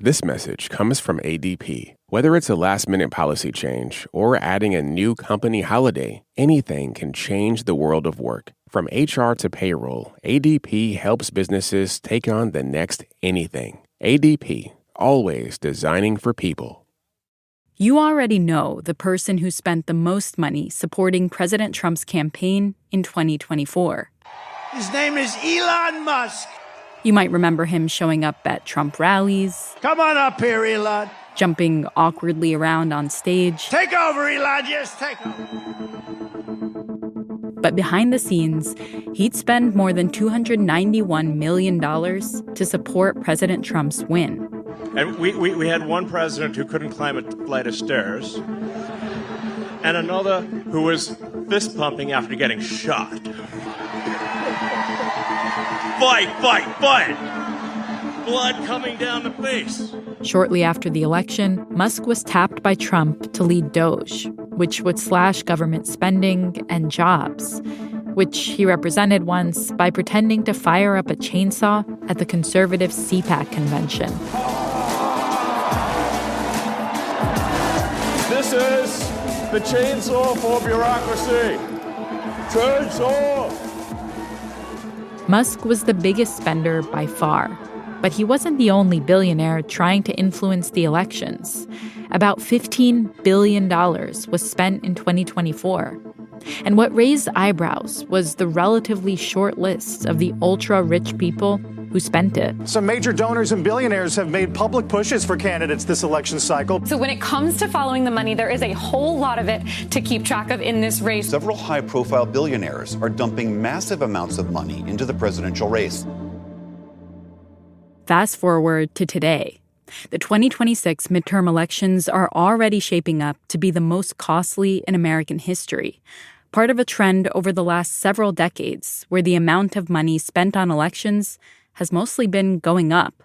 This message comes from ADP. Whether it's a last-minute policy change or adding a new company holiday, anything can change the world of work. From HR to payroll, ADP helps businesses take on the next anything. ADP, always designing for people. You already know the person who spent the most money supporting President Trump's campaign in 2024. His name is Elon Musk. You might remember him showing up at Trump rallies. Come on up here, Elon. Jumping awkwardly around on stage. Take over, Elon. Yes, take over. But behind the scenes, he'd spend more than $291 million to support President Trump's win. And we had one president who couldn't climb a flight of stairs, and another who was fist pumping after getting shot. Fight, fight, fight! Blood coming down the face. Shortly after the election, Musk was tapped by Trump to lead DOGE, which would slash government spending and jobs, which he represented once by pretending to fire up a chainsaw at the conservative CPAC convention. This is the chainsaw for bureaucracy. Chainsaw! Musk was the biggest spender by far, but he wasn't the only billionaire trying to influence the elections. About $15 billion was spent in 2024. And what raised eyebrows was the relatively short list of the ultra-rich people who spent it. Some major donors and billionaires have made public pushes for candidates this election cycle. So when it comes to following the money, there is a whole lot of it to keep track of in this race. Several high-profile billionaires are dumping massive amounts of money into the presidential race. Fast forward to today. The 2026 midterm elections are already shaping up to be the most costly in American history, part of a trend over the last several decades where the amount of money spent on elections has mostly been going up.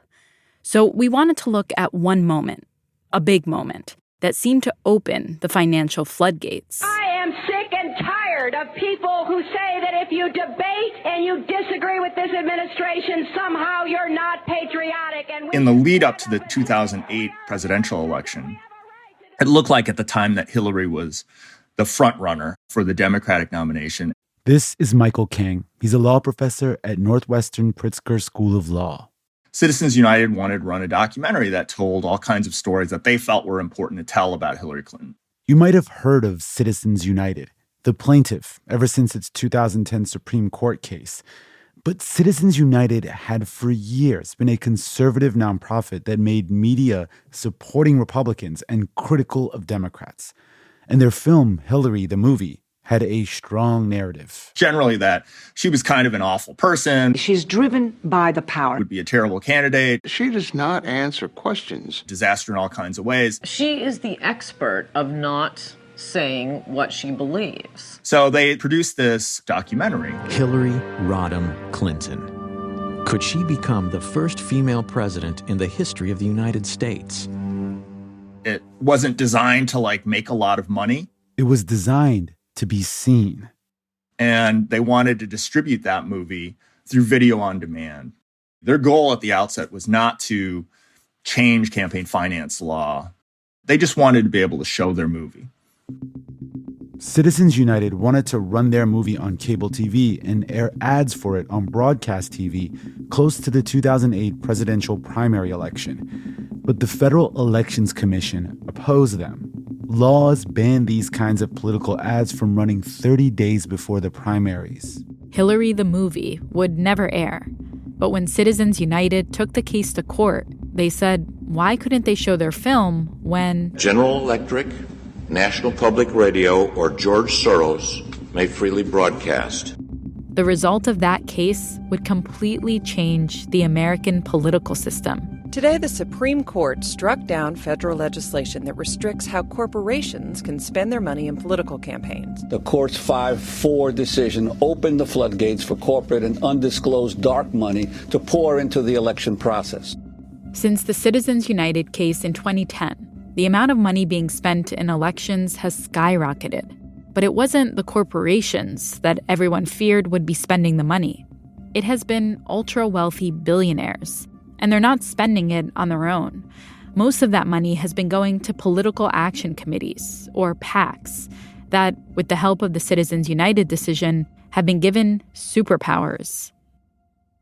So we wanted to look at one moment, a big moment, that seemed to open the financial floodgates. I am sick and tired of people who say that if you debate and you disagree with this administration, somehow you're not patriotic. And in the lead up to the 2008 presidential election, it looked like at the time that Hillary was the front runner for the Democratic nomination. This is Michael Kang. He's a law professor at Northwestern Pritzker School of Law. Citizens United wanted to run a documentary that told all kinds of stories that they felt were important to tell about Hillary Clinton. You might have heard of Citizens United, the plaintiff, ever since its 2010 Supreme Court case. But Citizens United had for years been a conservative nonprofit that made media supporting Republicans and critical of Democrats. And their film, Hillary, the movie, had a strong narrative. Generally that she was kind of an awful person. She's driven by the power. Would be a terrible candidate. She does not answer questions. Disaster in all kinds of ways. She is the expert of not saying what she believes. So they produced this documentary. Hillary Rodham Clinton. Could she become the first female president in the history of the United States? It wasn't designed to make a lot of money. It was designed to be seen. And they wanted to distribute that movie through video on demand. Their goal at the outset was not to change campaign finance law. They just wanted to be able to show their movie. Citizens United wanted to run their movie on cable TV and air ads for it on broadcast TV close to the 2008 presidential primary election. But the Federal Elections Commission opposed them. Laws ban these kinds of political ads from running 30 days before the primaries. Hillary the movie would never air. But when Citizens United took the case to court, they said, why couldn't they show their film when General Electric, National Public Radio, or George Soros may freely broadcast? The result of that case would completely change the American political system. Today, the Supreme Court struck down federal legislation that restricts how corporations can spend their money in political campaigns. The court's 5-4 decision opened the floodgates for corporate and undisclosed dark money to pour into the election process. Since the Citizens United case in 2010, the amount of money being spent in elections has skyrocketed. But it wasn't the corporations that everyone feared would be spending the money. It has been ultra-wealthy billionaires. And they're not spending it on their own. Most of that money has been going to political action committees, or PACs, that, with the help of the Citizens United decision, have been given superpowers.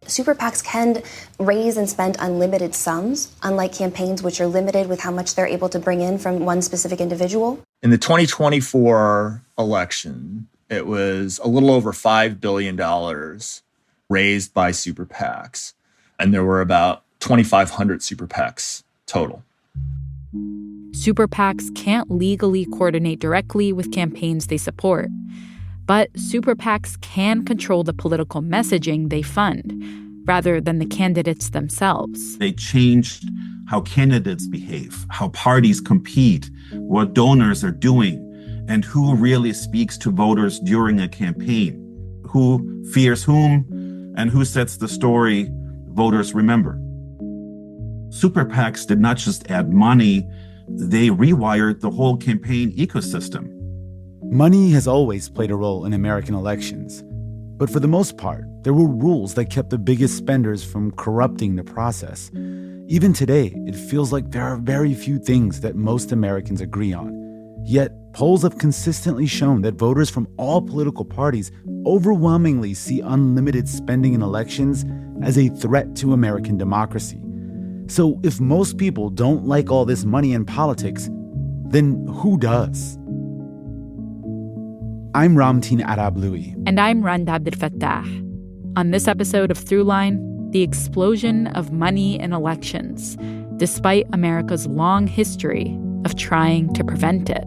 Super PACs can raise and spend unlimited sums, unlike campaigns which are limited with how much they're able to bring in from one specific individual. In the 2024 election, it was a little over $5 billion raised by super PACs. And there were about 2,500 super PACs total. Super PACs can't legally coordinate directly with campaigns they support. But super PACs can control the political messaging they fund, rather than the candidates themselves. They changed how candidates behave, how parties compete, what donors are doing, and who really speaks to voters during a campaign, who fears whom, and who sets the story voters remember. Super PACs did not just add money, they rewired the whole campaign ecosystem. Money has always played a role in American elections. But for the most part, there were rules that kept the biggest spenders from corrupting the process. Even today, it feels like there are very few things that most Americans agree on. Yet, polls have consistently shown that voters from all political parties overwhelmingly see unlimited spending in elections as a threat to American democracy. So if most people don't like all this money in politics, then who does? I'm Ramtin Arablouei. And I'm Randa Abdelfattah. On this episode of Throughline, the explosion of money in elections, despite America's long history of trying to prevent it.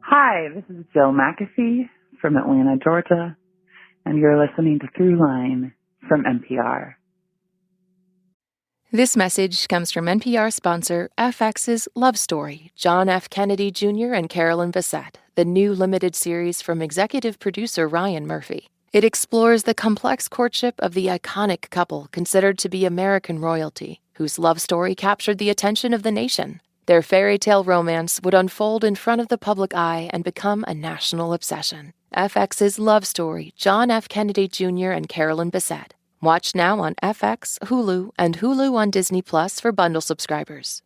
Hi, this is Jill McAfee from Atlanta, Georgia, and you're listening to Throughline from NPR. This message comes from NPR sponsor FX's Love Story, John F. Kennedy Jr. and Carolyn Bessette, the new limited series from executive producer Ryan Murphy. It explores the complex courtship of the iconic couple considered to be American royalty, whose love story captured the attention of the nation. Their fairy tale romance would unfold in front of the public eye and become a national obsession. FX's Love Story, John F. Kennedy Jr. and Carolyn Bessette. Watch now on FX, Hulu, and Hulu on Disney Plus for bundle subscribers.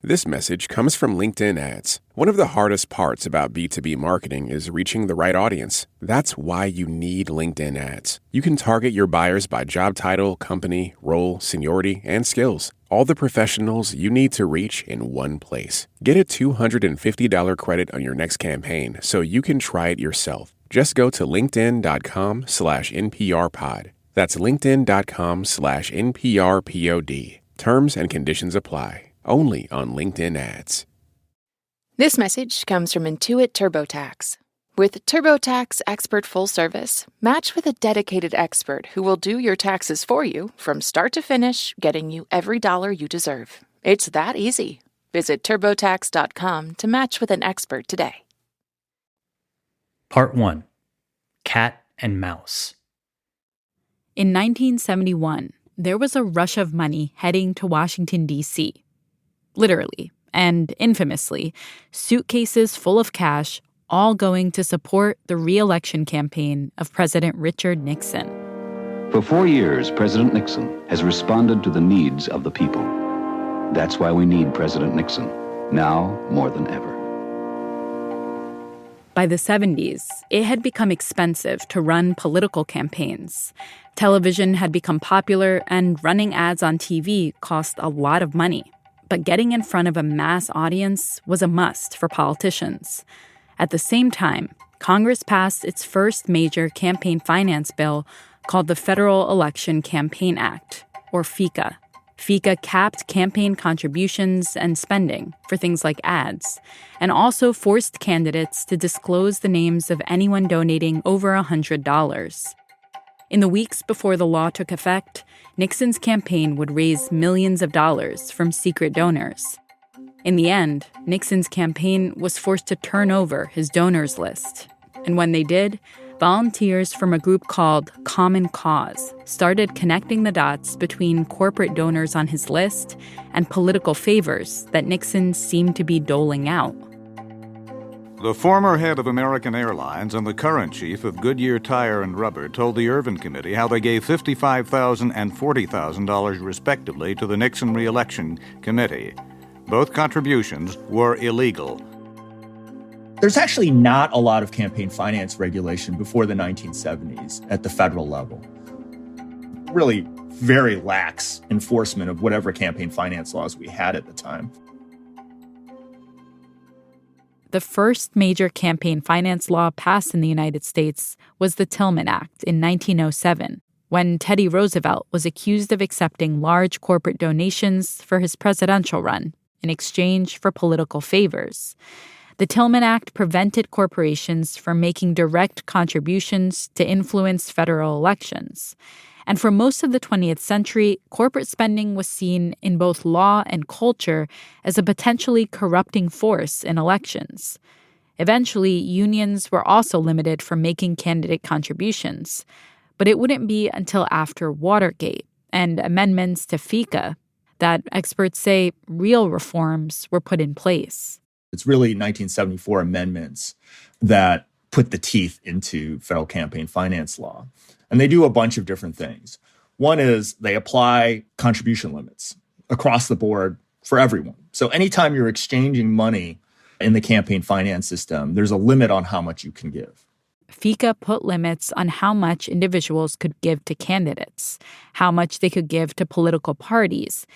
This message comes from LinkedIn ads. One of the hardest parts about B2B marketing is reaching the right audience. That's why you need LinkedIn ads. You can target your buyers by job title, company, role, seniority, and skills. All the professionals you need to reach in one place. Get a $250 credit on your next campaign so you can try it yourself. Just go to linkedin.com/NPRpod. That's linkedin.com/NPRpod. Terms and conditions apply. Only on LinkedIn ads. This message comes from Intuit TurboTax. With TurboTax Expert Full Service, match with a dedicated expert who will do your taxes for you from start to finish, getting you every dollar you deserve. It's that easy. Visit TurboTax.com to match with an expert today. Part 1. Cat and Mouse. In 1971, there was a rush of money heading to Washington, D.C. Literally, and infamously, suitcases full of cash, all going to support the re-election campaign of President Richard Nixon. For 4 years, President Nixon has responded to the needs of the people. That's why we need President Nixon, now more than ever. By the 70s, it had become expensive to run political campaigns. Television had become popular, and running ads on TV cost a lot of money. But getting in front of a mass audience was a must for politicians. At the same time, Congress passed its first major campaign finance bill called the Federal Election Campaign Act, or FECA. FECA capped campaign contributions and spending for things like ads, and also forced candidates to disclose the names of anyone donating over $100. In the weeks before the law took effect, Nixon's campaign would raise millions of dollars from secret donors. In the end, Nixon's campaign was forced to turn over his donors list. And when they did, volunteers from a group called Common Cause started connecting the dots between corporate donors on his list and political favors that Nixon seemed to be doling out. The former head of American Airlines and the current chief of Goodyear Tire and Rubber told the Irvin Committee how they gave $55,000 and $40,000 respectively to the Nixon re-election committee. Both contributions were illegal. There's actually not a lot of campaign finance regulation before the 1970s at the federal level. Really very lax enforcement of whatever campaign finance laws we had at the time. The first major campaign finance law passed in the United States was the Tillman Act in 1907, when Teddy Roosevelt was accused of accepting large corporate donations for his presidential run in exchange for political favors. The Tillman Act prevented corporations from making direct contributions to influence federal elections. And for most of the 20th century, corporate spending was seen in both law and culture as a potentially corrupting force in elections. Eventually, unions were also limited from making candidate contributions. But it wouldn't be until after Watergate and amendments to FICA that experts say real reforms were put in place. It's really 1974 amendments that put the teeth into federal campaign finance law. And they do a bunch of different things. One is they apply contribution limits across the board for everyone. So anytime you're exchanging money in the campaign finance system, there's a limit on how much you can give. FICA put limits on how much individuals could give to candidates, how much they could give to political parties,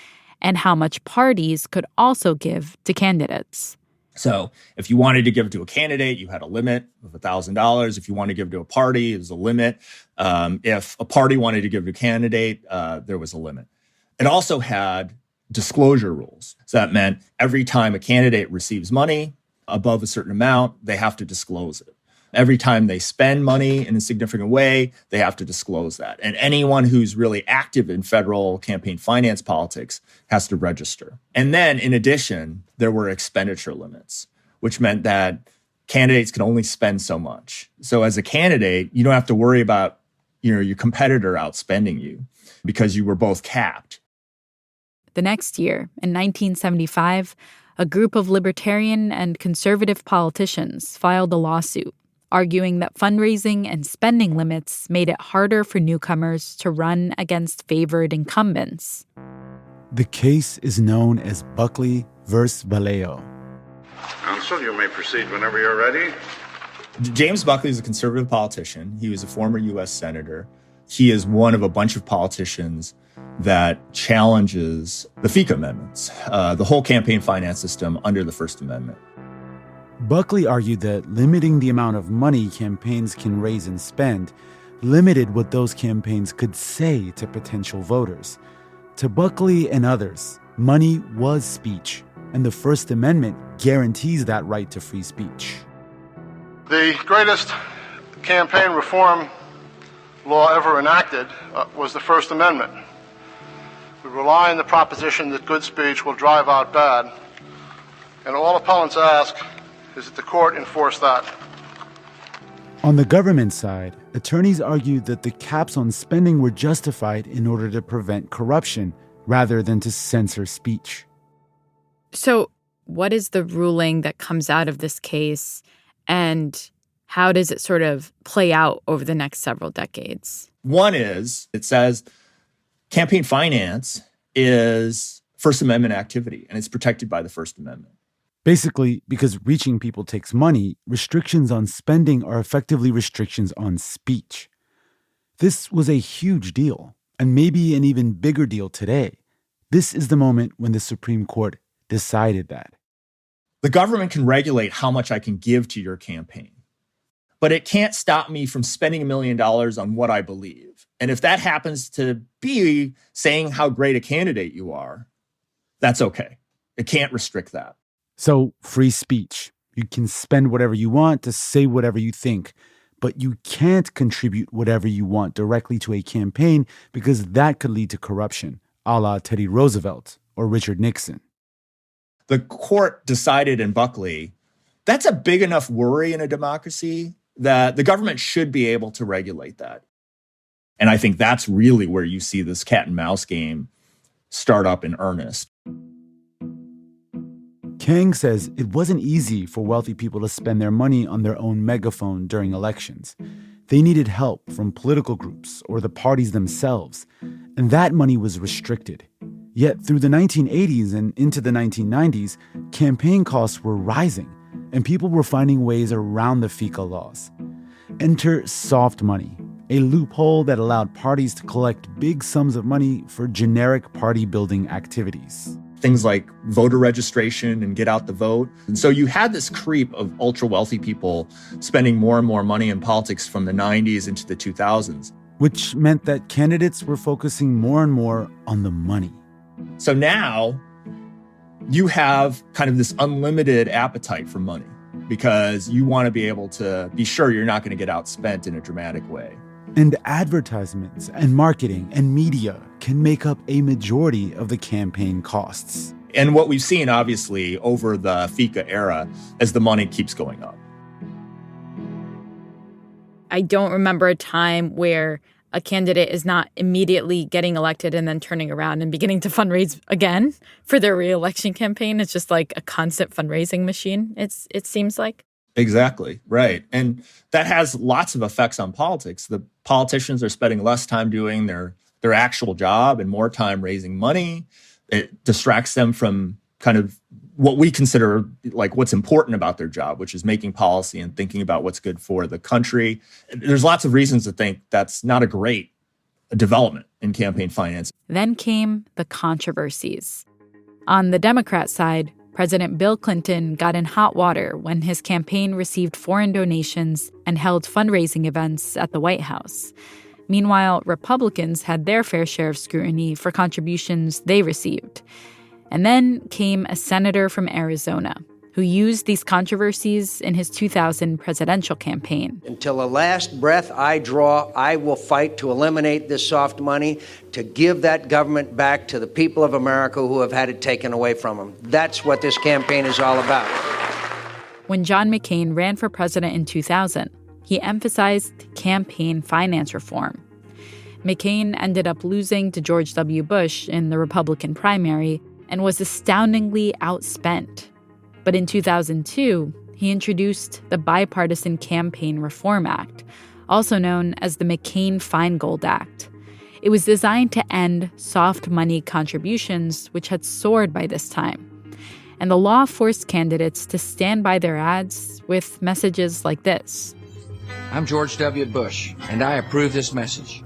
and how much parties could also give to candidates. So if you wanted to give to a candidate, you had a limit of $1,000. If you wanted to give to a party, it was a limit. If a party wanted to give to a candidate, there was a limit. It also had disclosure rules. So that meant every time a candidate receives money above a certain amount, they have to disclose it. Every time they spend money in a significant way, they have to disclose that. And anyone who's really active in federal campaign finance politics has to register. And then, in addition, there were expenditure limits, which meant that candidates could only spend so much. So as a candidate, you don't have to worry about, your competitor outspending you because you were both capped. The next year, in 1975, a group of libertarian and conservative politicians filed a lawsuit arguing that fundraising and spending limits made it harder for newcomers to run against favored incumbents. The case is known as Buckley versus Vallejo. Counsel, you may proceed whenever you're ready. James Buckley is a conservative politician. He was a former U.S. senator. He is one of a bunch of politicians that challenges the FICA amendments, the whole campaign finance system under the First Amendment. Buckley argued that limiting the amount of money campaigns can raise and spend limited what those campaigns could say to potential voters. To Buckley and others, money was speech, and the First Amendment guarantees that right to free speech. The greatest campaign reform law ever enacted was the First Amendment. We rely on the proposition that good speech will drive out bad, and all opponents ask is that the court enforce that. On the government side, attorneys argued that the caps on spending were justified in order to prevent corruption rather than to censor speech. So, what is the ruling that comes out of this case, and how does it sort of play out over the next several decades? One is, it says campaign finance is First Amendment activity, and it's protected by the First Amendment. Basically, because reaching people takes money, restrictions on spending are effectively restrictions on speech. This was a huge deal, and maybe an even bigger deal today. This is the moment when the Supreme Court decided that. The government can regulate how much I can give to your campaign, but it can't stop me from spending $1 million on what I believe. And if that happens to be saying how great a candidate you are, that's okay. It can't restrict that. So, free speech. You can spend whatever you want to say whatever you think, but you can't contribute whatever you want directly to a campaign because that could lead to corruption, a la Teddy Roosevelt or Richard Nixon. The court decided in Buckley, that's a big enough worry in a democracy that the government should be able to regulate that. And I think that's really where you see this cat and mouse game start up in earnest. Kang says it wasn't easy for wealthy people to spend their money on their own megaphone during elections. They needed help from political groups or the parties themselves, and that money was restricted. Yet through the 1980s and into the 1990s, campaign costs were rising, and people were finding ways around the FICA laws. Enter soft money, a loophole that allowed parties to collect big sums of money for generic party-building activities. Things like voter registration and get out the vote. And so you had this creep of ultra-wealthy people spending more and more money in politics from the 90s into the 2000s. Which meant that candidates were focusing more and more on the money. So now you have kind of this unlimited appetite for money because you want to be able to be sure you're not going to get outspent in a dramatic way. And advertisements and marketing and media can make up a majority of the campaign costs. And what we've seen, obviously, over the FICA era as the money keeps going up. I don't remember a time where a candidate is not immediately getting elected and then turning around and beginning to fundraise again for their re-election campaign. It's just like a constant fundraising machine, it seems like. Exactly, right. And that has lots of effects on politics. The politicians are spending less time doing their actual job and more time raising money. It distracts them from kind of what we consider like what's important about their job, which is making policy and thinking about what's good for the country. There's lots of reasons to think that's not a great development in campaign finance. Then came the controversies. On the Democrat side, President Bill Clinton got in hot water when his campaign received foreign donations and held fundraising events at the White House. Meanwhile, Republicans had their fair share of scrutiny for contributions they received. And then came a senator from Arizona who used these controversies in his 2000 presidential campaign. Until the last breath I draw, I will fight to eliminate this soft money, to give that government back to the people of America who have had it taken away from them. That's what this campaign is all about. When John McCain ran for president in 2000, he emphasized campaign finance reform. McCain ended up losing to George W. Bush in the Republican primary and was astoundingly outspent. But in 2002, he introduced the Bipartisan Campaign Reform Act, also known as the McCain-Feingold Act. It was designed to end soft money contributions, which had soared by this time. And the law forced candidates to stand by their ads with messages like this. I'm George W. Bush, and I approve this message.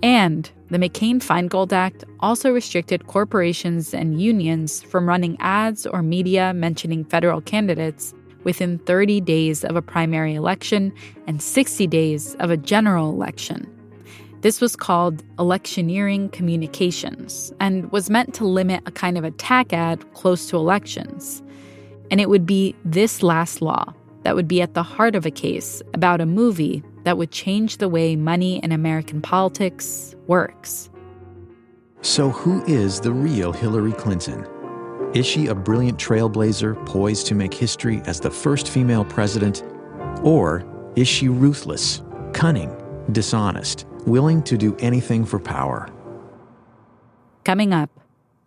And the McCain-Feingold Act also restricted corporations and unions from running ads or media mentioning federal candidates within 30 days of a primary election and 60 days of a general election. This was called electioneering communications and was meant to limit a kind of attack ad close to elections. And it would be this last law that would be at the heart of a case about a movie that would change the way money in American politics works. So who is the real Hillary Clinton? Is she a brilliant trailblazer poised to make history as the first female president? Or is she ruthless, cunning, dishonest, willing to do anything for power? Coming up,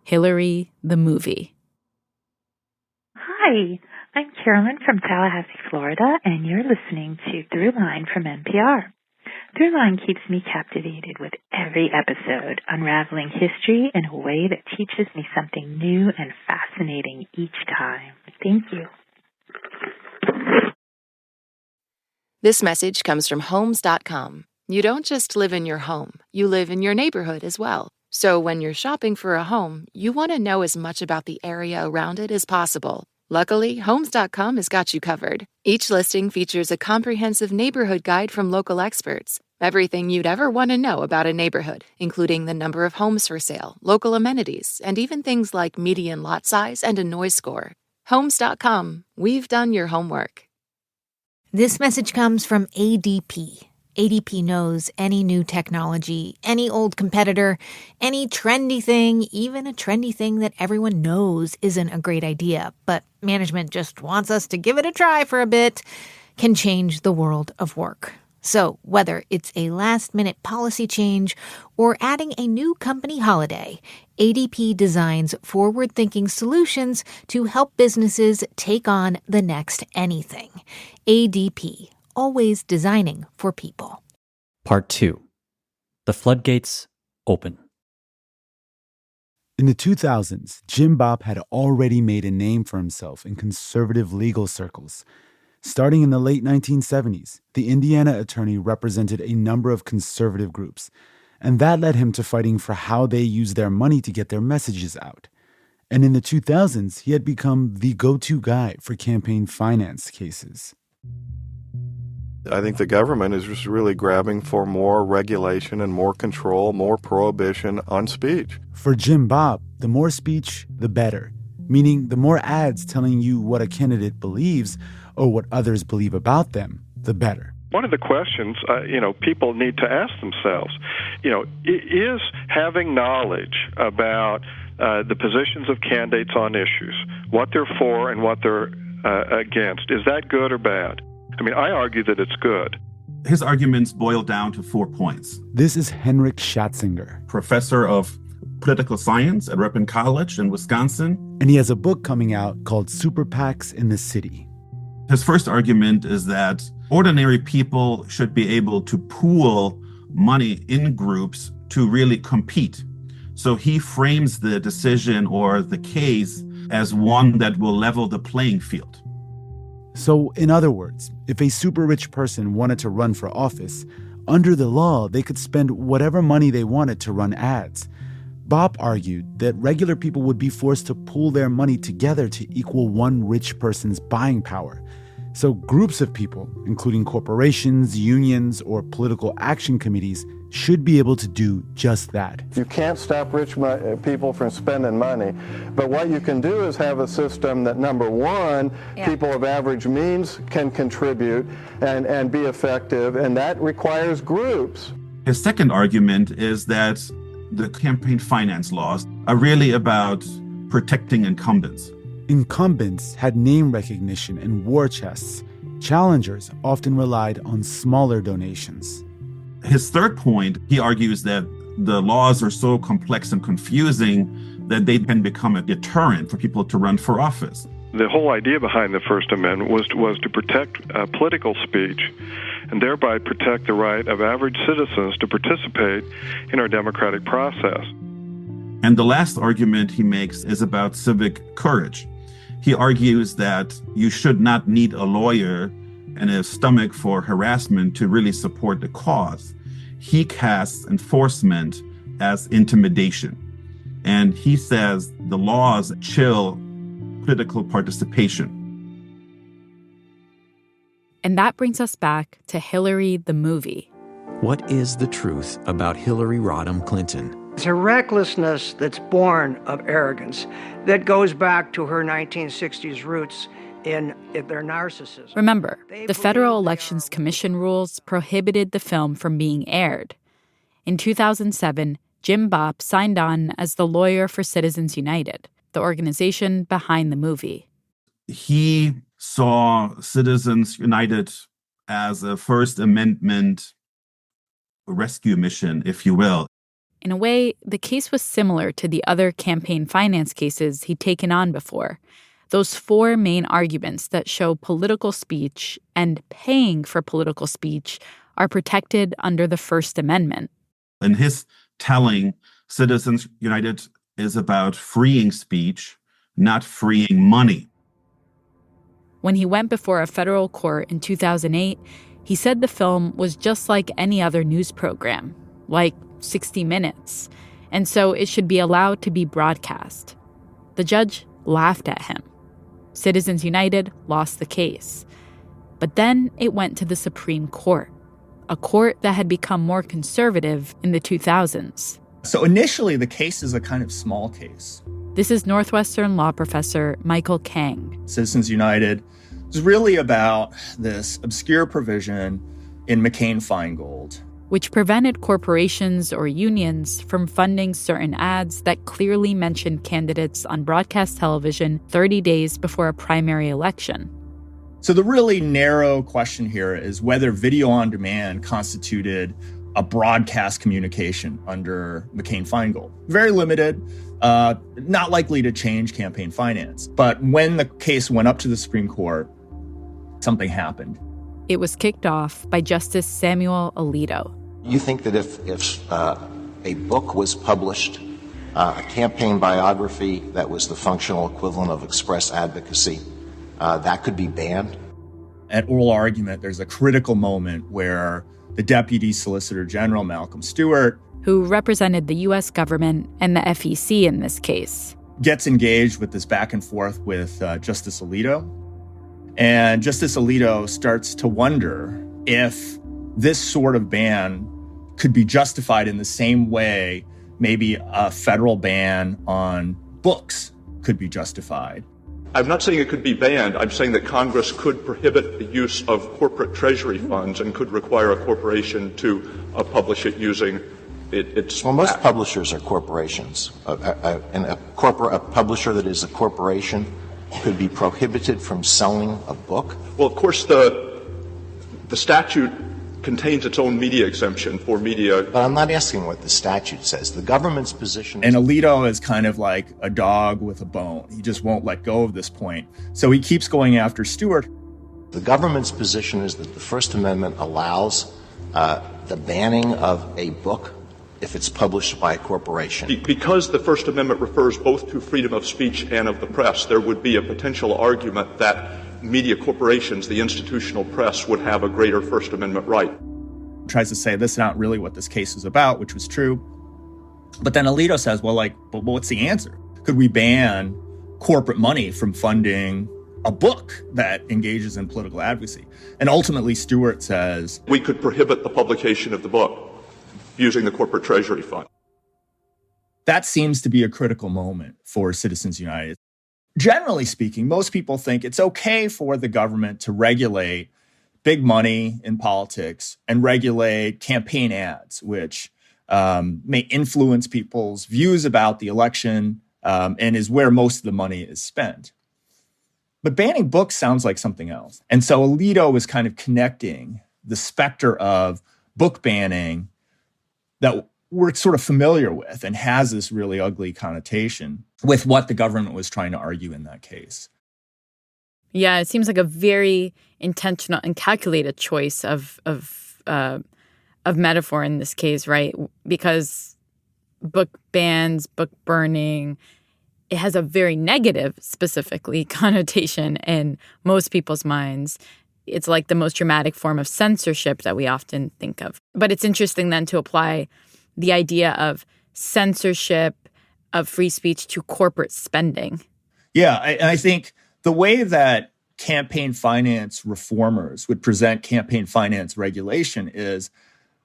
Hillary the movie. Hi, I'm Carolyn from Tallahassee, Florida, and you're listening to Throughline from NPR. Throughline keeps me captivated with every episode, unraveling history in a way that teaches me something new and fascinating each time. Thank you. This message comes from Homes.com. You don't just live in your home, you live in your neighborhood as well. So when you're shopping for a home, you want to know as much about the area around it as possible. Luckily, Homes.com has got you covered. Each listing features a comprehensive neighborhood guide from local experts. Everything you'd ever want to know about a neighborhood, including the number of homes for sale, local amenities, and even things like median lot size and a noise score. Homes.com. We've done your homework. This message comes from ADP. ADP knows any new technology, any old competitor, any trendy thing, even a trendy thing that everyone knows isn't a great idea, but management just wants us to give it a try for a bit, can change the world of work. So whether it's a last-minute policy change or adding a new company holiday, ADP designs forward-thinking solutions to help businesses take on the next anything. ADP, always designing for people. Part 2. The Floodgates Open. In the 2000s, Jim Bopp had already made a name for himself in conservative legal circles. Starting in the late 1970s, the Indiana attorney represented a number of conservative groups, and that led him to fighting for how they use their money to get their messages out. And in the 2000s, he had become the go-to guy for campaign finance cases. I think the government is just really grabbing for more regulation and more control, more prohibition on speech. For Jim Bopp, the more speech, the better, meaning the more ads telling you what a candidate believes or what others believe about them, the better. One of the questions, people need to ask themselves, is having knowledge about the positions of candidates on issues, what they're for and what they're against, is that good or bad? I mean, I argue that it's good. His arguments boil down to 4 points. This is Henrik Schatzinger, professor of political science at Ripon College in Wisconsin. And he has a book coming out called Super PACs in the City. His first argument is that ordinary people should be able to pool money in groups to really compete. So he frames the decision or the case as one that will level the playing field. So, in other words, if a super rich person wanted to run for office, under the law, they could spend whatever money they wanted to run ads. Bopp argued that regular people would be forced to pool their money together to equal one rich person's buying power. So groups of people, including corporations, unions, or political action committees, should be able to do just that. You can't stop rich people from spending money, but what you can do is have a system that, number one, people of average means can contribute and be effective, and that requires groups. His second argument is that the campaign finance laws are really about protecting incumbents. Incumbents had name recognition and war chests. Challengers often relied on smaller donations. His third point, he argues that the laws are so complex and confusing that they can become a deterrent for people to run for office. The whole idea behind the First Amendment was to protect political speech and thereby protect the right of average citizens to participate in our democratic process. And the last argument he makes is about civic courage. He argues that you should not need a lawyer and a stomach for harassment to really support the cause. He casts enforcement as intimidation. And he says the laws chill political participation. And that brings us back to Hillary the movie. What is the truth about Hillary Rodham Clinton? It's a recklessness that's born of arrogance that goes back to her 1960s roots in their narcissism. Remember, the Federal Elections Commission rules prohibited the film from being aired. In 2007, Jim Bopp signed on as the lawyer for Citizens United, the organization behind the movie. He saw Citizens United as a First Amendment rescue mission, if you will. In a way, the case was similar to the other campaign finance cases he'd taken on before. Those 4 main arguments that show political speech and paying for political speech are protected under the First Amendment. In his telling, Citizens United is about freeing speech, not freeing money. When he went before a federal court in 2008, he said the film was just like any other news program, like 60 Minutes, and so it should be allowed to be broadcast. The judge laughed at him. Citizens United lost the case. But then it went to the Supreme Court, a court that had become more conservative in the 2000s. So initially, the case is a kind of small case. This is Northwestern law professor Michael Kang. Citizens United is really about this obscure provision in McCain-Feingold, which prevented corporations or unions from funding certain ads that clearly mentioned candidates on broadcast television 30 days before a primary election. So the really narrow question here is whether video on demand constituted a broadcast communication under McCain-Feingold. Very limited, not likely to change campaign finance. But when the case went up to the Supreme Court, something happened. It was kicked off by Justice Samuel Alito. You think that if a book was published, a campaign biography that was the functional equivalent of express advocacy, that could be banned? At oral argument, there's a critical moment where the Deputy Solicitor General, Malcolm Stewart, who represented the U.S. government and the FEC in this case, gets engaged with this back and forth with Justice Alito. And Justice Alito starts to wonder if this sort of ban could be justified in the same way maybe a federal ban on books could be justified. I'm not saying it could be banned. I'm saying that Congress could prohibit the use of corporate treasury funds and could require a corporation to publish it using its... Well, most publishers are corporations. And a publisher that is a corporation could be prohibited from selling a book? Well, of course, the statute contains its own media exemption for media. But I'm not asking what the statute says. The government's position... And Alito is kind of like a dog with a bone. He just won't let go of this point. So he keeps going after Stewart. The government's position is that the First Amendment allows the banning of a book if it's published by a corporation. Because the First Amendment refers both to freedom of speech and of the press, there would be a potential argument that media corporations, the institutional press, would have a greater First Amendment right. Tries to say this is not really what this case is about, which was true. But then Alito says, well, but what's the answer? Could we ban corporate money from funding a book that engages in political advocacy? And ultimately, Stewart says, we could prohibit the publication of the book using the corporate treasury fund. That seems to be a critical moment for Citizens United. Generally speaking, most people think it's okay for the government to regulate big money in politics and regulate campaign ads, which may influence people's views about the election and is where most of the money is spent. But banning books sounds like something else. And so Alito is kind of connecting the specter of book banning that we're sort of familiar with and has this really ugly connotation with what the government was trying to argue in that case. Yeah, it seems like a very intentional and calculated choice of metaphor in this case, right? Because book bans, book burning, it has a very negative, specifically, connotation in most people's minds. It's like the most dramatic form of censorship that we often think of. But it's interesting then to apply the idea of censorship of free speech to corporate spending. Yeah, I think the way that campaign finance reformers would present campaign finance regulation is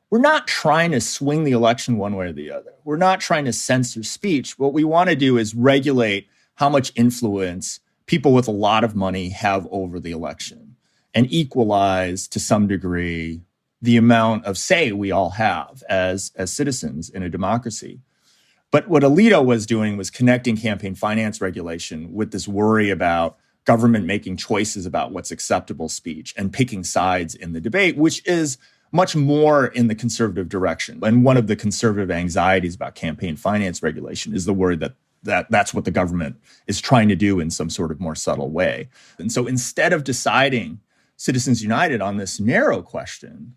we're not trying to swing the election one way or the other. We're not trying to censor speech. What we want to do is regulate how much influence people with a lot of money have over the election and equalize to some degree the amount of say we all have as citizens in a democracy. But what Alito was doing was connecting campaign finance regulation with this worry about government making choices about what's acceptable speech and picking sides in the debate, which is much more in the conservative direction. And one of the conservative anxieties about campaign finance regulation is the worry that's what the government is trying to do in some sort of more subtle way. And so instead of deciding Citizens United on this narrow question,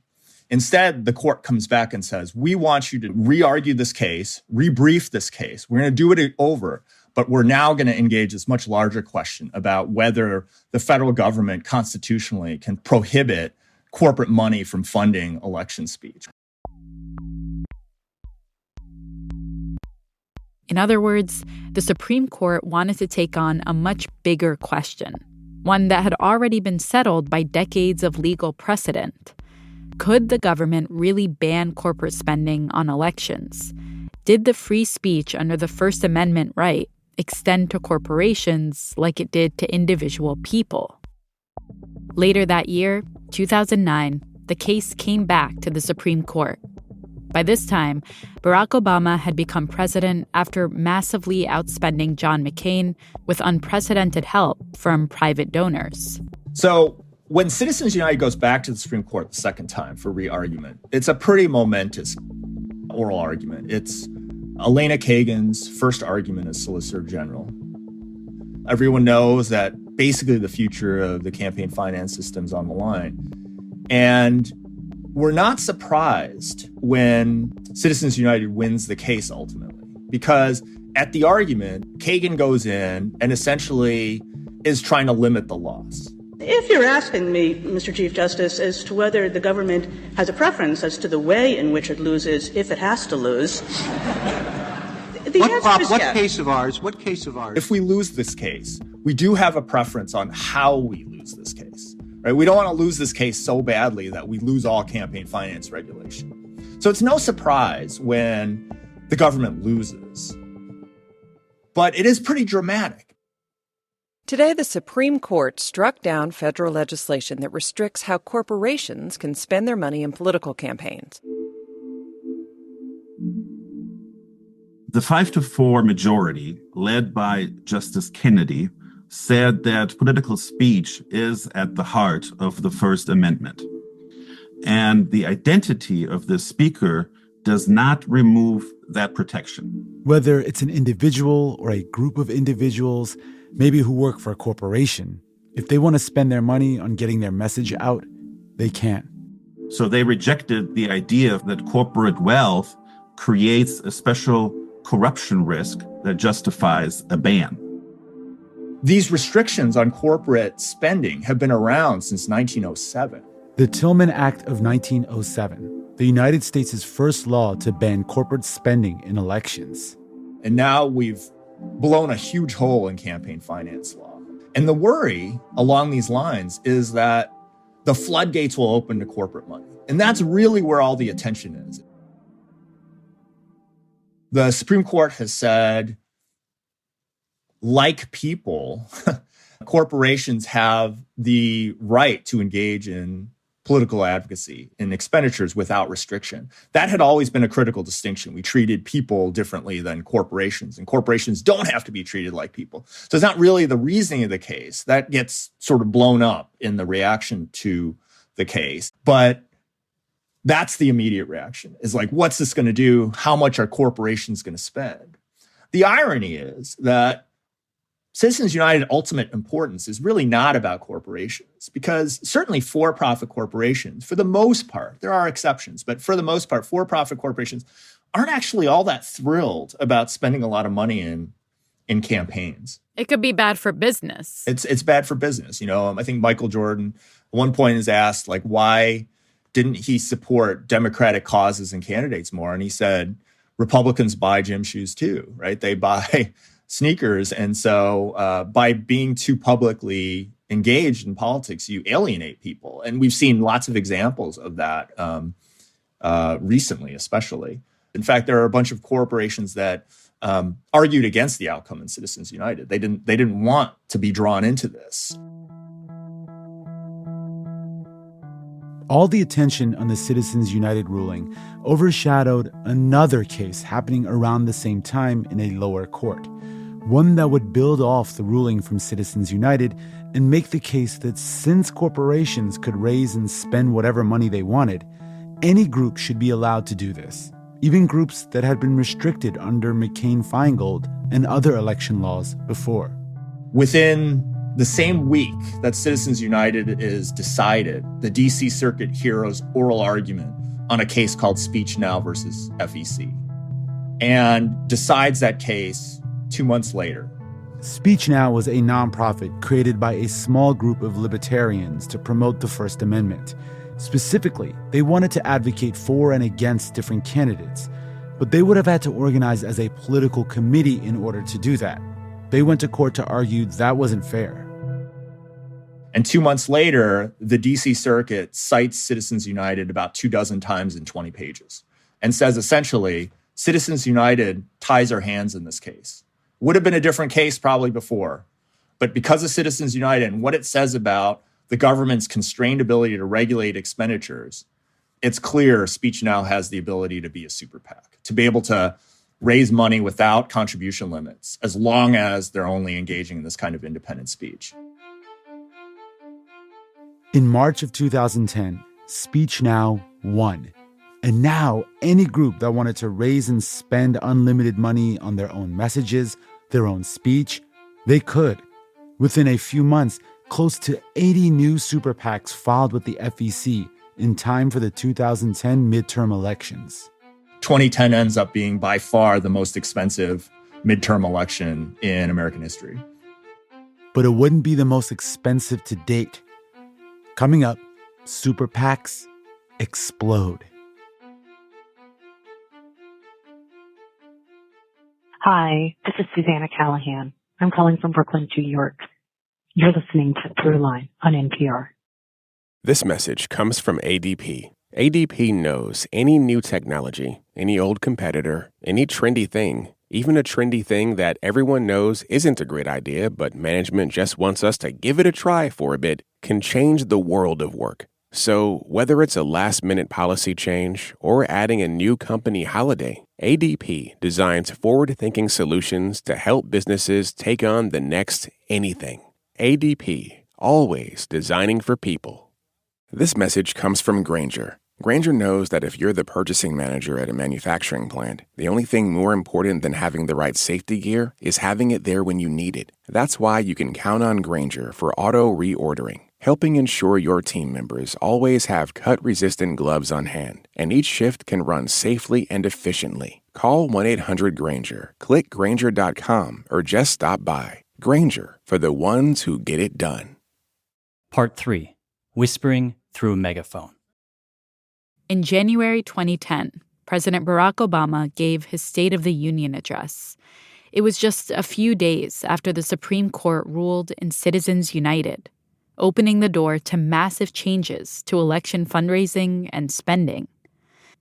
instead, the court comes back and says, we want you to re-argue this case, rebrief this case. We're going to do it over, but we're now going to engage this much larger question about whether the federal government constitutionally can prohibit corporate money from funding election speech. In other words, the Supreme Court wanted to take on a much bigger question, one that had already been settled by decades of legal precedent. Could the government really ban corporate spending on elections? Did the free speech under the First Amendment right extend to corporations like it did to individual people? Later that year, 2009, the case came back to the Supreme Court. By this time, Barack Obama had become president after massively outspending John McCain with unprecedented help from private donors. So When Citizens United goes back to the Supreme Court the second time for re-argument, it's a pretty momentous oral argument. It's Elena Kagan's first argument as Solicitor General. Everyone knows that basically the future of the campaign finance system's on the line. And we're not surprised when Citizens United wins the case ultimately, because at the argument, Kagan goes in and essentially is trying to limit the loss. If you're asking me, Mr. Chief Justice, as to whether the government has a preference as to the way in which it loses, if it has to lose, the answer is yes. What case of ours? If we lose this case, we do have a preference on how we lose this case. Right? We don't want to lose this case so badly that we lose all campaign finance regulation. So it's no surprise when the government loses. But it is pretty dramatic. Today, the Supreme Court struck down federal legislation that restricts how corporations can spend their money in political campaigns. The 5-4 majority, led by Justice Kennedy, said that political speech is at the heart of the First Amendment. And the identity of the speaker does not remove that protection. Whether it's an individual or a group of individuals, maybe who work for a corporation, if they want to spend their money on getting their message out, they can. So they rejected the idea that corporate wealth creates a special corruption risk that justifies a ban. These restrictions on corporate spending have been around since 1907. The Tillman Act of 1907, the United States' first law to ban corporate spending in elections. And now we've blown a huge hole in campaign finance law. And the worry along these lines is that the floodgates will open to corporate money. And that's really where all the attention is. The Supreme Court has said, like people, corporations have the right to engage in political advocacy and expenditures without restriction. That had always been a critical distinction. We treated people differently than corporations, and corporations don't have to be treated like people. So it's not really the reasoning of the case. That gets sort of blown up in the reaction to the case. But that's the immediate reaction, is like, what's this going to do? How much are corporations going to spend? The irony is that Citizens United ultimate importance is really not about corporations, because certainly for-profit corporations, for the most part, there are exceptions, but for the most part, for-profit corporations aren't actually all that thrilled about spending a lot of money in campaigns. It could be bad for business. It's bad for business. You know, I think Michael Jordan at one point is asked, like, why didn't he support Democratic causes and candidates more? And he said, Republicans buy gym shoes too, right? They buy sneakers. And so by being too publicly engaged in politics, you alienate people. And we've seen lots of examples of that recently, especially. In fact, there are a bunch of corporations that argued against the outcome in Citizens United. They didn't want to be drawn into this. All the attention on the Citizens United ruling overshadowed another case happening around the same time in a lower court, one that would build off the ruling from Citizens United and make the case that since corporations could raise and spend whatever money they wanted, any group should be allowed to do this, even groups that had been restricted under McCain-Feingold and other election laws before. Within the same week that Citizens United is decided, the D.C. Circuit hears oral argument on a case called Speech Now versus FEC, and decides that case 2 months later. Speech Now was a nonprofit created by a small group of libertarians to promote the First Amendment. Specifically, they wanted to advocate for and against different candidates, but they would have had to organize as a political committee in order to do that. They went to court to argue that wasn't fair. And 2 months later, the D.C. Circuit cites Citizens United about 24 times in 20 pages and says essentially, Citizens United ties our hands in this case. Would have been a different case probably before, but because of Citizens United and what it says about the government's constrained ability to regulate expenditures, it's clear Speech Now has the ability to be a super PAC, to be able to raise money without contribution limits, as long as they're only engaging in this kind of independent speech. In March of 2010, Speech Now won. And now any group that wanted to raise and spend unlimited money on their own messages, their own speech, they could. Within a few months, close to 80 new super PACs filed with the FEC in time for the 2010 midterm elections. 2010 ends up being by far the most expensive midterm election in American history. But it wouldn't be the most expensive to date. Coming up, super PACs explode. Hi, this is Susanna Callahan. I'm calling from Brooklyn, New York. You're listening to Throughline on NPR. This message comes from ADP. ADP knows any new technology, any old competitor, any trendy thing, even a trendy thing that everyone knows isn't a great idea, but management just wants us to give it a try for a bit, can change the world of work. So whether it's a last-minute policy change or adding a new company holiday, ADP designs forward-thinking solutions to help businesses take on the next anything. ADP, always designing for people. This message comes from Grainger. Grainger knows that if you're the purchasing manager at a manufacturing plant, the only thing more important than having the right safety gear is having it there when you need it. That's why you can count on Grainger for auto reordering, helping ensure your team members always have cut-resistant gloves on hand, and each shift can run safely and efficiently. Call 1-800-GRAINGER, click Grainger.com, or just stop by. Grainger, for the ones who get it done. Part 3. Whispering Through a Megaphone. In January 2010, President Barack Obama gave his State of the Union address. It was just a few days after the Supreme Court ruled in Citizens United, opening the door to massive changes to election fundraising and spending.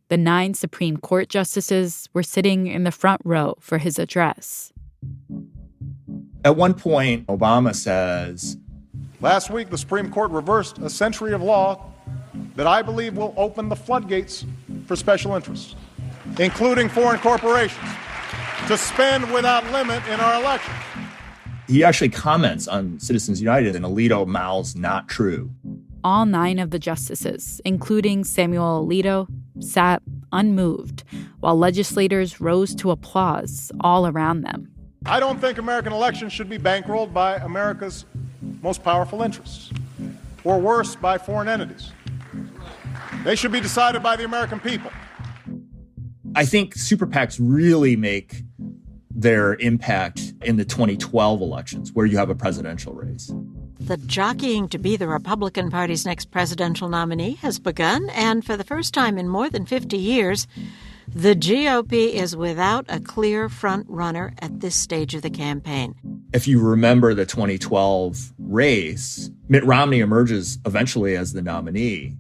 The 9 Supreme Court justices were sitting in the front row for his address. At one point, Obama says, "Last week, the Supreme Court reversed a century of law that I believe will open the floodgates for special interests, including foreign corporations, to spend without limit in our elections." He actually comments on Citizens United, and Alito mouths "not true." All 9 of the justices, including Samuel Alito, sat unmoved while legislators rose to applause all around them. I don't think American elections should be bankrolled by America's most powerful interests, or worse, by foreign entities. They should be decided by the American people. I think super PACs really make their impact in the 2012 elections, where you have a presidential race. The jockeying to be the Republican Party's next presidential nominee has begun, and for the first time in more than 50 years, the GOP is without a clear front runner at this stage of the campaign. If you remember the 2012 race, Mitt Romney emerges eventually as the nominee.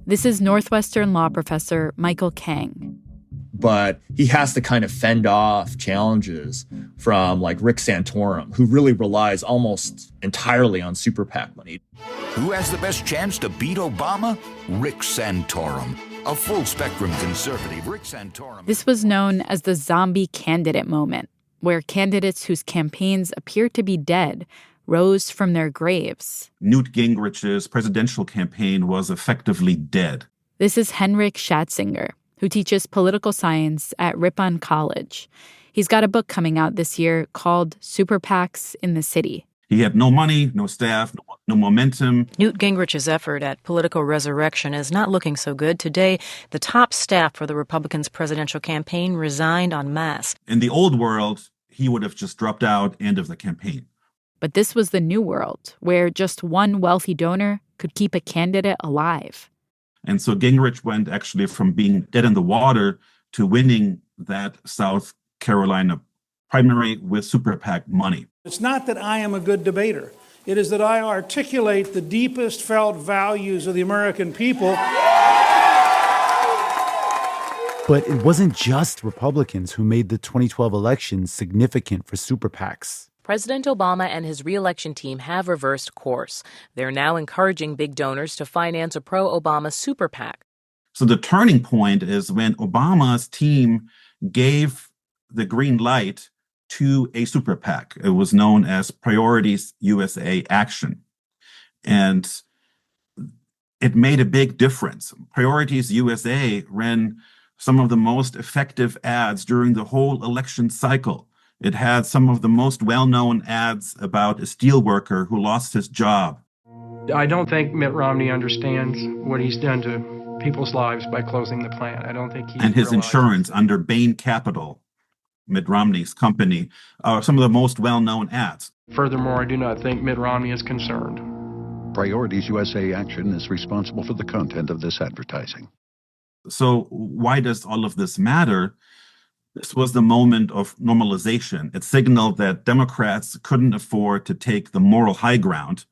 This is Northwestern law professor Michael Kang. But he has to kind of fend off challenges from like Rick Santorum, who really relies almost entirely on super PAC money. Who has the best chance to beat Obama? Rick Santorum. A full-spectrum conservative, Rick Santorum. This was known as the zombie candidate moment, where candidates whose campaigns appeared to be dead rose from their graves. Newt Gingrich's presidential campaign was effectively dead. This is Henrik Schatzinger, who teaches political science at Ripon College. He's got a book coming out this year called Super PACs in the City. He had no money, no staff, no momentum. Newt Gingrich's effort at political resurrection is not looking so good. Today, the top staff for the Republicans' presidential campaign resigned en masse. In the old world, he would have just dropped out, end of the campaign. But this was the new world, where just one wealthy donor could keep a candidate alive. And so Gingrich went actually from being dead in the water to winning that South Carolina primary with super PAC money. It's not that I am a good debater. It is that I articulate the deepest felt values of the American people. But it wasn't just Republicans who made the 2012 elections significant for super PACs. President Obama and his re-election team have reversed course. They're now encouraging big donors to finance a pro-Obama super PAC. So the turning point is when Obama's team gave the green light to a super PAC. It was known as Priorities USA Action. And it made a big difference. Priorities USA ran some of the most effective ads during the whole election cycle. It had some of the most well-known ads about a steelworker who lost his job. I don't think Mitt Romney understands what he's done to people's lives by closing the plant. I don't think he And his insurance under Bain Capital, Mitt Romney's company, are some of the most well-known ads. Furthermore, I do not think Mitt Romney is concerned. Priorities USA Action is responsible for the content of this advertising. So why does all of this matter? This was the moment of normalization. It signaled that Democrats couldn't afford to take the moral high ground,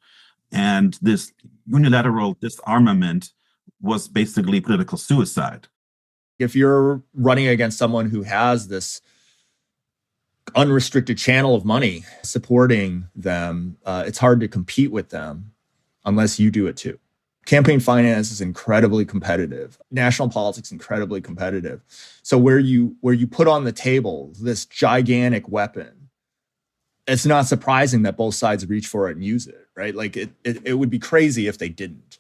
and this unilateral disarmament was basically political suicide. If you're running against someone who has this unrestricted channel of money supporting them, it's hard to compete with them unless you do it too. Campaign finance is incredibly competitive. National politics incredibly competitive. So where you put on the table this gigantic weapon, it's not surprising that both sides reach for it and use it, right? Like it would be crazy if they didn't.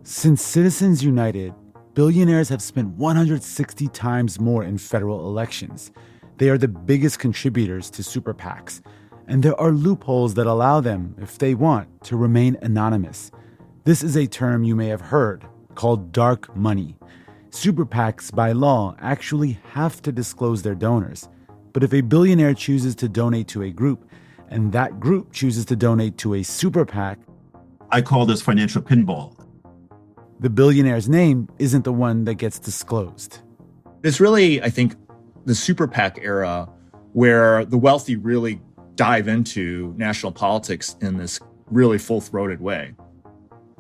Since Citizens United, billionaires have spent 160 times more in federal elections. They are the biggest contributors to super PACs. And there are loopholes that allow them, if they want, to remain anonymous. This is a term you may have heard, called dark money. Super PACs, by law, actually have to disclose their donors. But if a billionaire chooses to donate to a group, and that group chooses to donate to a super PAC, I call this financial pinball. The billionaire's name isn't the one that gets disclosed. It's really, I think, the super PAC era where the wealthy really dive into national politics in this really full-throated way.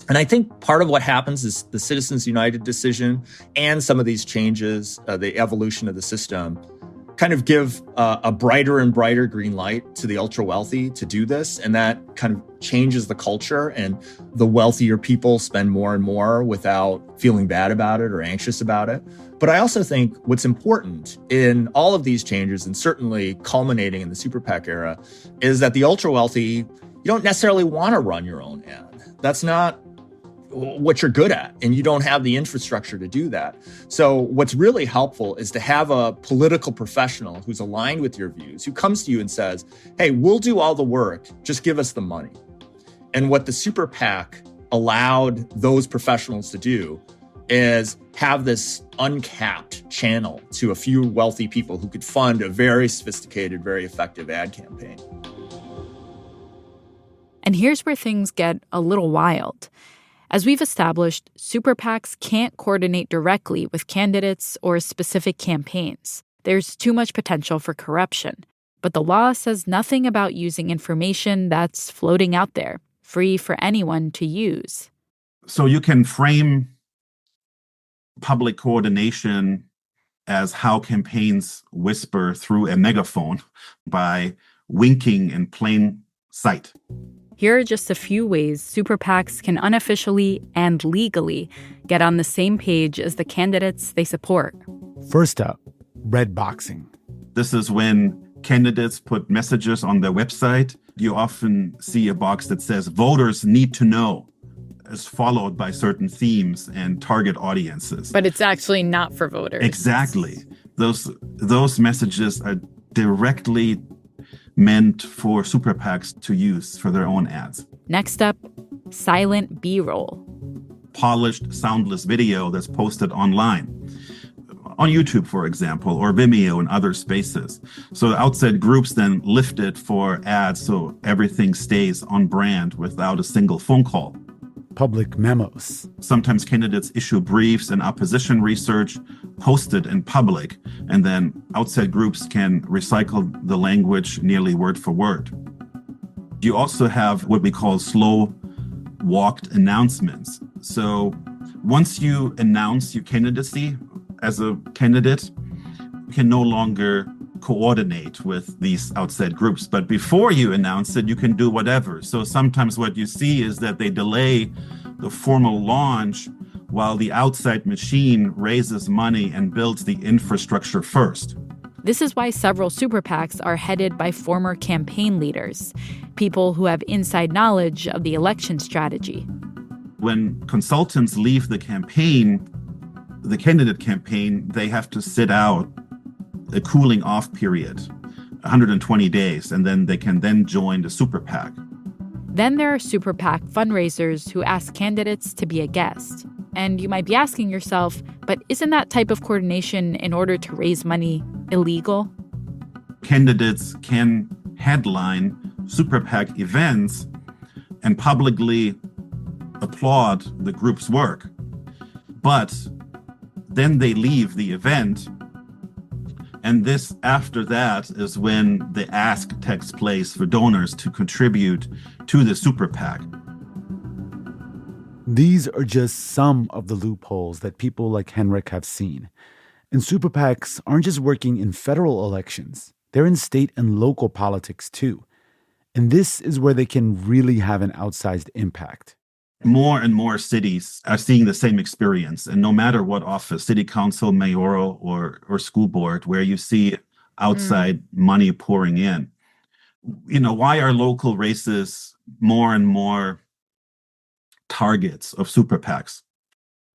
And I think part of what happens is the Citizens United decision and some of these changes, the evolution of the system, kind of give a brighter and brighter green light to the ultra-wealthy to do this. And that kind of changes the culture, and the wealthier people spend more and more without feeling bad about it or anxious about it. But I also think what's important in all of these changes, and certainly culminating in the super PAC era, is that the ultra-wealthy, you don't necessarily want to run your own ad. That's not what you're good at, and you don't have the infrastructure to do that. So what's really helpful is to have a political professional who's aligned with your views, who comes to you and says, hey, we'll do all the work, just give us the money. And what the super PAC allowed those professionals to do is have this uncapped channel to a few wealthy people who could fund a very sophisticated, very effective ad campaign. And here's where things get a little wild. As we've established, super PACs can't coordinate directly with candidates or specific campaigns. There's too much potential for corruption. But the law says nothing about using information that's floating out there, free for anyone to use. So you can frame public coordination as how campaigns whisper through a megaphone by winking in plain sight. Here are just a few ways super PACs can unofficially and legally get on the same page as the candidates they support. First up, red boxing. This is when candidates put messages on their website. You often see a box that says voters need to know, is followed by certain themes and target audiences. But it's actually not for voters. Exactly. Those messages are directly meant for super PACs to use for their own ads. Next up, silent B-roll. Polished, soundless video that's posted online. On YouTube, for example, or Vimeo and other spaces. So outside groups then lift it for ads so everything stays on brand without a single phone call. Public memos. Sometimes candidates issue briefs and opposition research posted in public, and then outside groups can recycle the language nearly word for word. You also have what we call slow walked announcements. So once you announce your candidacy as a candidate, you can no longer coordinate with these outside groups. But before you announce it, you can do whatever. So sometimes what you see is that they delay the formal launch while the outside machine raises money and builds the infrastructure first. This is why several super PACs are headed by former campaign leaders, people who have inside knowledge of the election strategy. When consultants leave the campaign, the candidate campaign, they have to sit out a cooling off period, 120 days, and then they can then join the super PAC. Then there are super PAC fundraisers who ask candidates to be a guest. And you might be asking yourself, but isn't that type of coordination in order to raise money illegal? Candidates can headline super PAC events and publicly applaud the group's work. But then they leave the event. And this, after that, is when the ask takes place for donors to contribute to the super PAC. These are just some of the loopholes that people like Henrik have seen. And super PACs aren't just working in federal elections. They're in state and local politics, too. And this is where they can really have an outsized impact. More and more cities are seeing the same experience. And no matter what office, city council, mayoral, or school board, where you see outside money pouring in. You know, why are local races more and more targets of super PACs?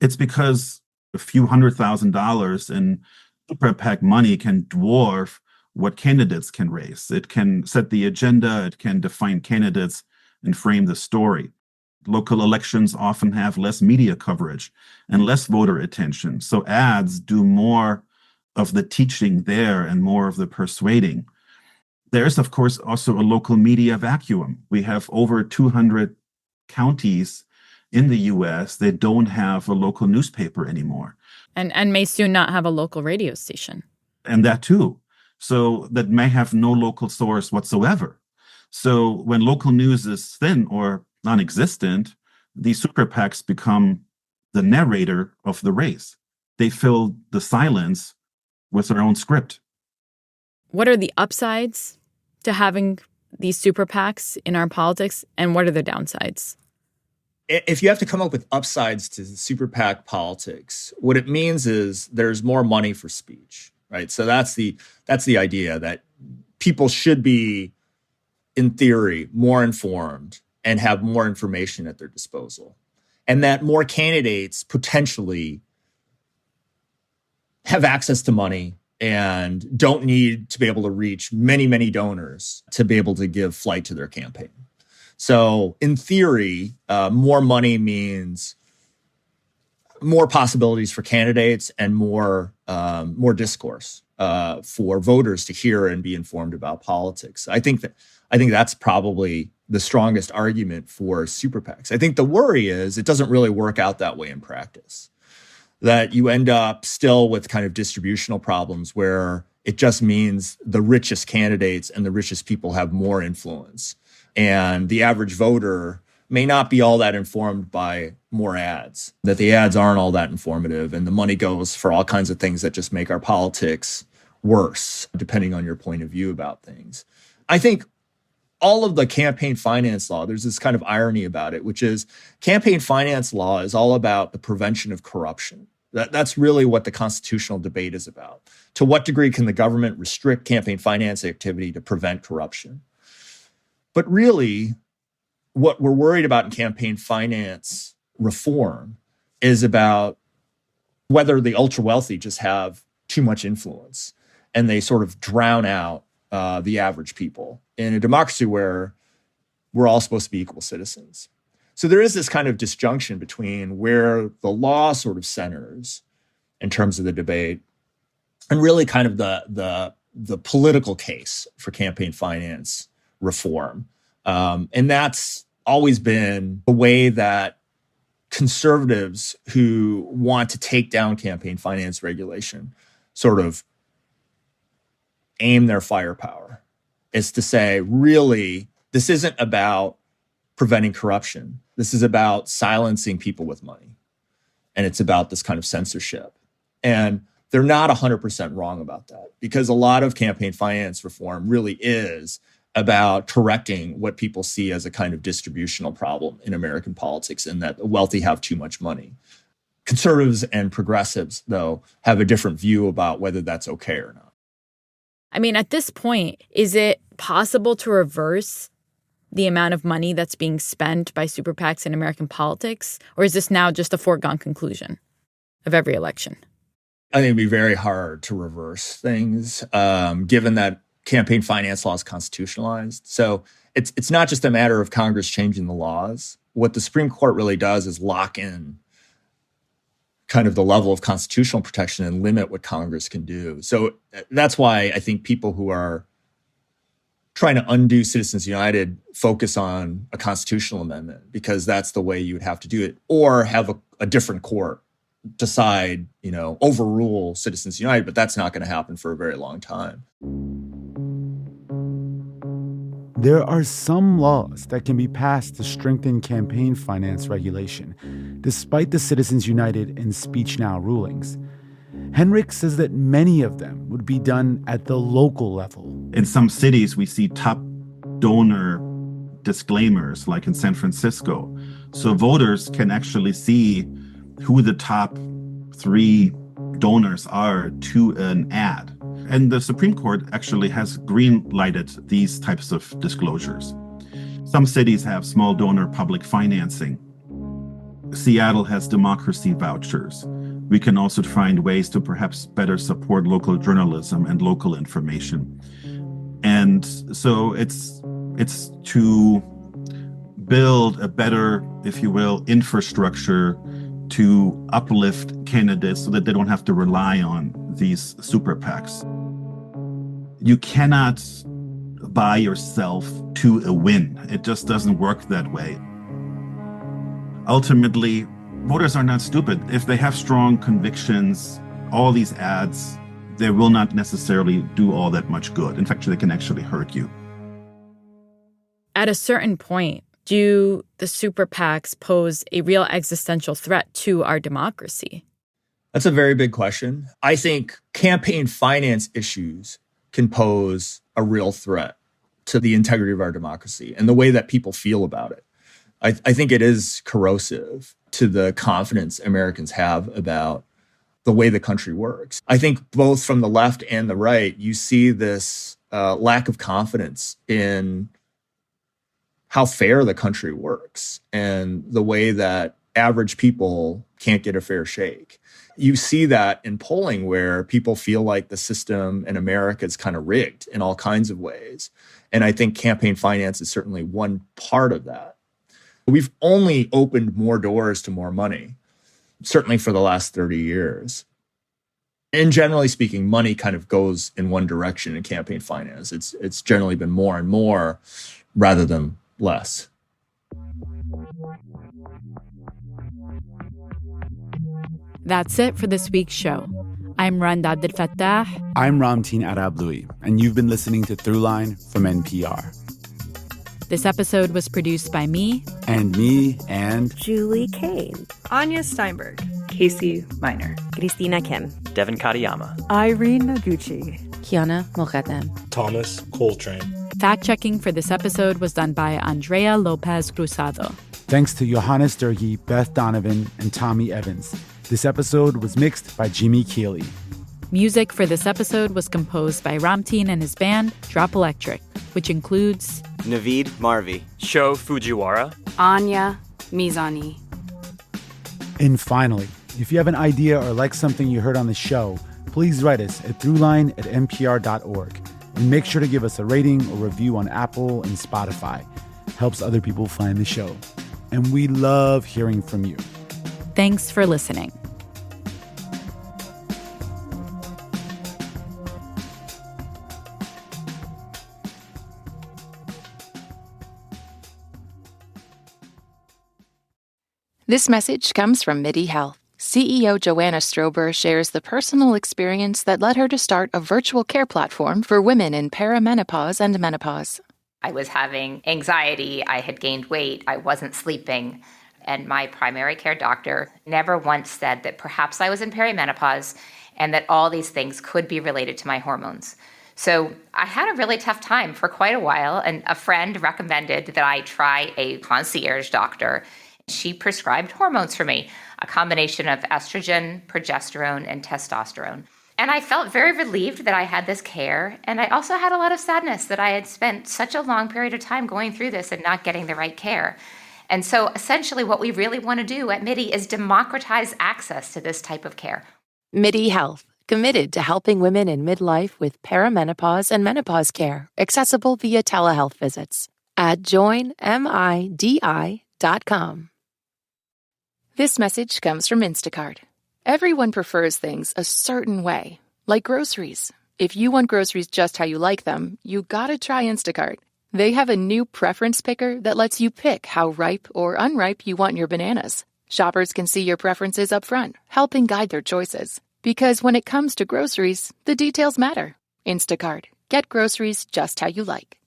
It's because a few $100,000 in super PAC money can dwarf what candidates can raise. It can set the agenda, it can define candidates and frame the story. Local elections often have less media coverage and less voter attention. So ads do more of the teaching there and more of the persuading. There's, of course, also a local media vacuum. We have over 200 counties in the U.S. that don't have a local newspaper anymore. And may soon not have a local radio station. And that too. So that may have no local source whatsoever. So when local news is thin or non-existent, these super PACs become the narrator of the race. They fill the silence with their own script. What are the upsides to having these super PACs in our politics, and what are the downsides? If you have to come up with upsides to super PAC politics, what it means is there's more money for speech, right? So that's the idea that people should be, in theory, more informed and have more information at their disposal. And that more candidates potentially have access to money and don't need to be able to reach many, many donors to be able to give flight to their campaign. So in theory, more money means more possibilities for candidates and more discourse for voters to hear and be informed about politics. I think that's probably the strongest argument for super PACs. I think the worry is it doesn't really work out that way in practice, that you end up still with kind of distributional problems where it just means the richest candidates and the richest people have more influence. And the average voter may not be all that informed by more ads, that the ads aren't all that informative, and the money goes for all kinds of things that just make our politics worse, depending on your point of view about things. I think all of the campaign finance law, there's this kind of irony about it, which is campaign finance law is all about the prevention of corruption. That's really what the constitutional debate is about. To what degree can the government restrict campaign finance activity to prevent corruption? But really, what we're worried about in campaign finance reform is about whether the ultra-wealthy just have too much influence and they sort of drown out the average people in a democracy where we're all supposed to be equal citizens. So there is this kind of disjunction between where the law sort of centers in terms of the debate and really kind of the political case for campaign finance reform. And that's always been the way that conservatives who want to take down campaign finance regulation sort of aim their firepower, is to say, really, this isn't about preventing corruption. This is about silencing people with money. And it's about this kind of censorship. And they're not 100% wrong about that, because a lot of campaign finance reform really is about correcting what people see as a kind of distributional problem in American politics, in that the wealthy have too much money. Conservatives and progressives, though, have a different view about whether that's okay or not. I mean, at this point, is it possible to reverse the amount of money that's being spent by super PACs in American politics? Or is this now just a foregone conclusion of every election? I think it'd be very hard to reverse things, given that campaign finance law is constitutionalized. So it's not just a matter of Congress changing the laws. What the Supreme Court really does is lock in kind of the level of constitutional protection and limit what Congress can do. So that's why I think people who are trying to undo Citizens United focus on a constitutional amendment, because that's the way you would have to do it, or have a different court decide, overrule Citizens United, but that's not going to happen for a very long time. There are some laws that can be passed to strengthen campaign finance regulation, despite the Citizens United and Speech Now rulings. Henrik says that many of them would be done at the local level. In some cities, we see top donor disclaimers, like in San Francisco. So voters can actually see who the top 3 donors are to an ad. And the Supreme Court actually has green-lighted these types of disclosures. Some cities have small donor public financing. Seattle has democracy vouchers. We can also find ways to perhaps better support local journalism and local information. And so it's to build a better, if you will, infrastructure to uplift candidates so that they don't have to rely on these super PACs. You cannot buy yourself to a win. It just doesn't work that way. Ultimately, voters are not stupid. If they have strong convictions, all these ads, they will not necessarily do all that much good. In fact, they can actually hurt you. At a certain point, do the super PACs pose a real existential threat to our democracy? That's a very big question. I think campaign finance issues can pose a real threat to the integrity of our democracy and the way that people feel about it. I think it is corrosive to the confidence Americans have about the way the country works. I think both from the left and the right, you see this lack of confidence in how fair the country works and the way that average people can't get a fair shake. You see that in polling where people feel like the system in America is kind of rigged in all kinds of ways. And I think campaign finance is certainly one part of that. We've only opened more doors to more money, certainly for the last 30 years. And generally speaking, money kind of goes in one direction in campaign finance. It's generally been more and more rather than less. That's it for this week's show. I'm Randa Abdel-Fattah. I'm Ramtin Arablouei, and you've been listening to Throughline from NPR. This episode was produced by me. And me, and Julie Kane. Anya Steinberg. Casey Minor. Christina Kim. Devin Katayama. Irene Noguchi. Kiana Moghadam. Thomas Coltrane. Fact-checking for this episode was done by Andrea Lopez Cruzado. Thanks to Johannes Durkee, Beth Donovan, and Tommy Evans. This episode was mixed by Jimmy Keeley. Music for this episode was composed by Ramtin and his band, Drop Electric, which includes Naveed Marvi, Sho Fujiwara, Anya Mizani. And finally, if you have an idea or like something you heard on the show, please write us at throughline@npr.org. And make sure to give us a rating or review on Apple and Spotify. Helps other people find the show. And we love hearing from you. Thanks for listening. This message comes from MIDI Health. CEO Joanna Strober shares the personal experience that led her to start a virtual care platform for women in perimenopause and menopause. I was having anxiety, I had gained weight, I wasn't sleeping, and my primary care doctor never once said that perhaps I was in perimenopause and that all these things could be related to my hormones. So I had a really tough time for quite a while, and a friend recommended that I try a concierge doctor. She prescribed hormones for me, a combination of estrogen, progesterone, and testosterone. And I felt very relieved that I had this care. And I also had a lot of sadness that I had spent such a long period of time going through this and not getting the right care. And so essentially what we really want to do at MIDI is democratize access to this type of care. MIDI Health, committed to helping women in midlife with perimenopause and menopause care, accessible via telehealth visits at joinmidi.com. This message comes from Instacart. Everyone prefers things a certain way, like groceries. If you want groceries just how you like them, you gotta try Instacart. They have a new preference picker that lets you pick how ripe or unripe you want your bananas. Shoppers can see your preferences up front, helping guide their choices. Because when it comes to groceries, the details matter. Instacart. Get groceries just how you like.